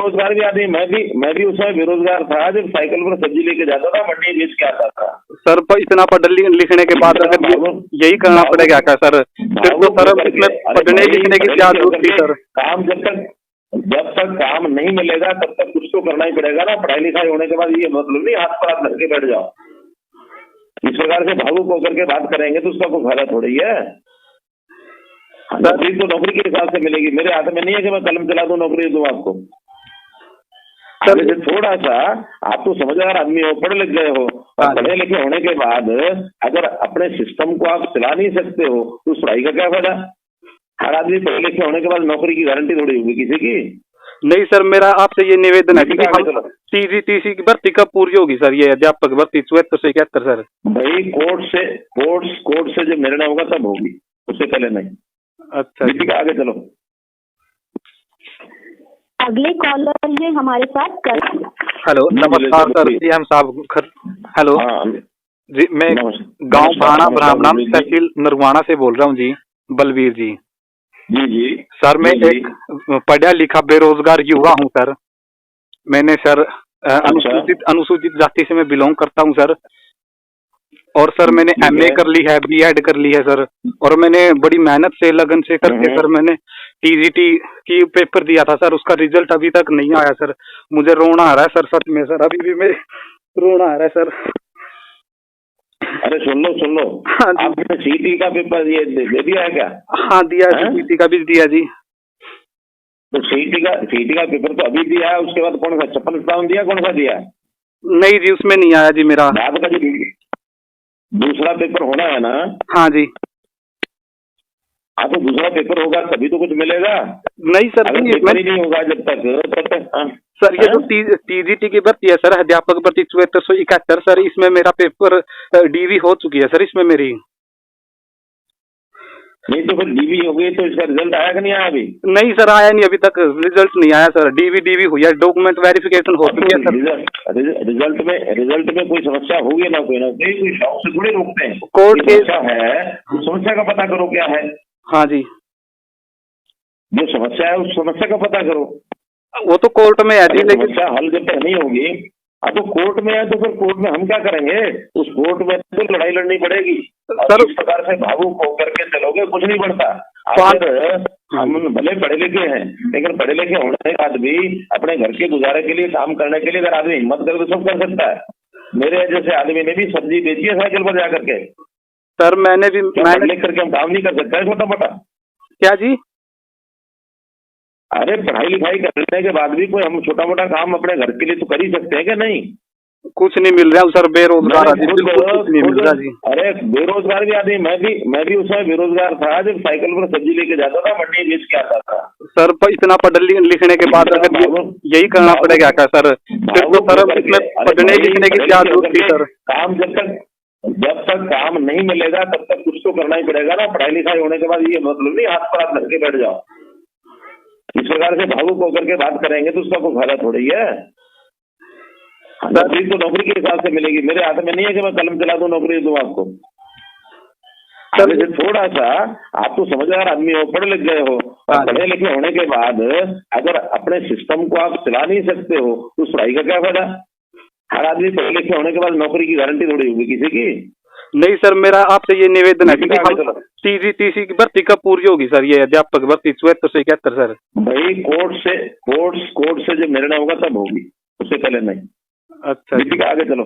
बेरोजगार भी आदमी, मैं भी उस समय बेरोजगार था जब साइकिल पर सब्जी लेके जाता था, मंडी बेच के आता था। सर पर इतना लिखने के बाद अगर यही करना पड़ेगा क्या सर? फिर तो सर इसमें पढ़ने लिखने की क्या जरूरत थी सर? काम जब तक काम नहीं मिलेगा तब तक कुछ तो करना ही पड़ेगा ना। पढ़ाई लिखाई होने के बाद ये मतलब नहीं हाथ पर हाथ धर के बैठ जाओ। इस प्रकार से भावुक होकर के बात करेंगे तो उसका कोई फायदा थोड़ी है। नौकरी तो नौकरी के हिसाब से मिलेगी, मेरे हाथ में नहीं है कि मैं कलम चला दूं नौकरी दूं आपको। आगे से थोड़ा सा आप तो समझदार आदमी हो, पढ़े लिख गए हो, और पढ़े लिखे होने के बाद अगर अपने सिस्टम को आप चला नहीं सकते हो तो उस पढ़ाई का क्या फायदा? हर आदमी पढ़े लिखे होने के बाद नौकरी की गारंटी थोड़ी होगी किसी की। नहीं सर, मेरा आपसे ये निवेदन है कि टीजी की भर्ती कब पूरी होगी सर? ये अध्यापक भर्ती 74 से 71 सर। भाई कोर्ट से जब निर्णय होगा तब होगी, उससे पहले नहीं। अच्छा ठीक है, आगे चलो। अगले कॉलर है हमारे साथ कर। हेलो, नमस्कार सर, सीएम साहब। हेलो जी, मैं गांव भाना ब्राह्मणा तहसील नरवाना से बोल रहा हूँ जी, बलवीर जी। जी सर, मैं एक पढ़ा लिखा बेरोजगार युवा हूँ सर। मैंने सर अनुसूचित जाति से मैं बिलोंग करता हूँ सर। और सर मैंने एमए कर ली है, बीएड कर ली है सर। और मैंने बड़ी मेहनत से लगन से करके सर मैंने टीजीटी की पेपर दिया था सर। उसका रिजल्ट अभी तक नहीं आया सर। मुझे रोना आ रहा है सर, सच में सर, अभी भी मैं रोना आ रहा है सर। अरे सुन लो हाँ, आपने सीटी का पेपर दे दिया है क्या? हाँ दिया है, सीटी का भी दिया जी। तो सीटी का पेपर तो अभी दिया है, उसके बाद कौन सा 56 दिया, कौन सा दिया? नहीं जी, उसमें नहीं आया जी मेरा। बाद का जो दूसरा पेपर होना है ना? हाँ जी। हाँ, तो दूसरा पेपर होगा तभी तो कुछ मिलेगा। नहीं सर, अगर पेपर ही नहीं होगा जब तक सर ये जो टीजीटी की भर्ती है सर, अध्यापक भर्ती 7471 सर, इसमें मेरा पेपर डीवी हो चुकी है सर इसमें मेरी। नहीं तो फिर डीवी हो गई तो इसका रिजल्ट आया कि नहीं आया अभी? नहीं सर, आया नहीं, अभी तक रिजल्ट नहीं आया सर। डीवी हुई है, डॉक्यूमेंट वेरिफिकेशन हो चुकी है सर। रिजल्ट में कोई समस्या होगी ना कोई शौक से थोड़ी रोकते हैं। कोर्ट के है, समस्या का पता करो क्या है। हाँ जी, जो समस्या है उस समस्या का पता करो। वो तो कोर्ट में है जी, लेकिन समस्या हल जब तक नहीं होगी, तो कोर्ट में है तो फिर कोर्ट में हम क्या करेंगे? उस कोर्ट में तो लड़ाई लड़नी पड़ेगी सर। इस प्रकार से भावुक होकर के चलोगे कुछ नहीं बढ़ता। अगर हम भले पढ़े लिखे हैं, लेकिन पढ़े लिखे होने के बाद भी अपने घर के गुजारे के लिए, काम करने के लिए अगर आदमी हिम्मत करे तो सब कर सकता है। मेरे जैसे आदमी ने भी सब्जी बेची है साइकिल पर जाकर के सर। मैंने लिख करके हम काम नहीं कर सकते है छोटा मोटा? क्या जी? अरे पढ़ाई लिखाई करने के बाद भी कोई हम छोटा मोटा काम अपने घर के लिए तो कर ही सकते हैं क्या? नहीं, कुछ नहीं मिल रहा सर, बेरोजगार आदमी कुछ नहीं मिल रहा जी। अरे बेरोजगार भी आदमी, मैं भी उस समय बेरोजगार था जब साइकिल पर सब्जी लेके जाता था, मंडी बेच के आता था। सर पर इतना लिखने के बाद अगर यही करना पड़ेगा क्या सर? फिर तो सर इसमें पढ़ने लिखने की क्या जरूरत थी सर? काम जब तक काम नहीं मिलेगा तब तक कुछ तो करना ही पड़ेगा ना। पढ़ाई लिखाई होने के बाद ये मतलब नहीं हाथ पर हाथ धर के बैठ जाओ। इस प्रकार से भावुक होकर के बात करेंगे तो उसका कोई फायदा थोड़ी है। नौकरी तो नौकरी के हिसाब से मिलेगी, मेरे हाथ में नहीं है कि मैं कलम चला दूं नौकरी दूं आपको। आगे से थोड़ा सा आप तो समझदार आदमी हो, पढ़े लिख गए हो, और पढ़े लिखे होने के बाद अगर अपने सिस्टम को आप चला नहीं सकते हो तो उस पढ़ाई का क्या फायदा? हर आदमी पढ़े लिखे होने के बाद नौकरी की गारंटी थोड़ी होगी किसी की। नहीं सर, मेरा आपसे ये निवेदन है कि टीजी की भर्ती कब पूरी होगी सर? ये अध्यापक भर्ती 74 से 71 सर। भाई कोर्ट से जब निर्णय होगा तब होगी, उससे पहले नहीं। अच्छा, ठीक है, आगे चलो।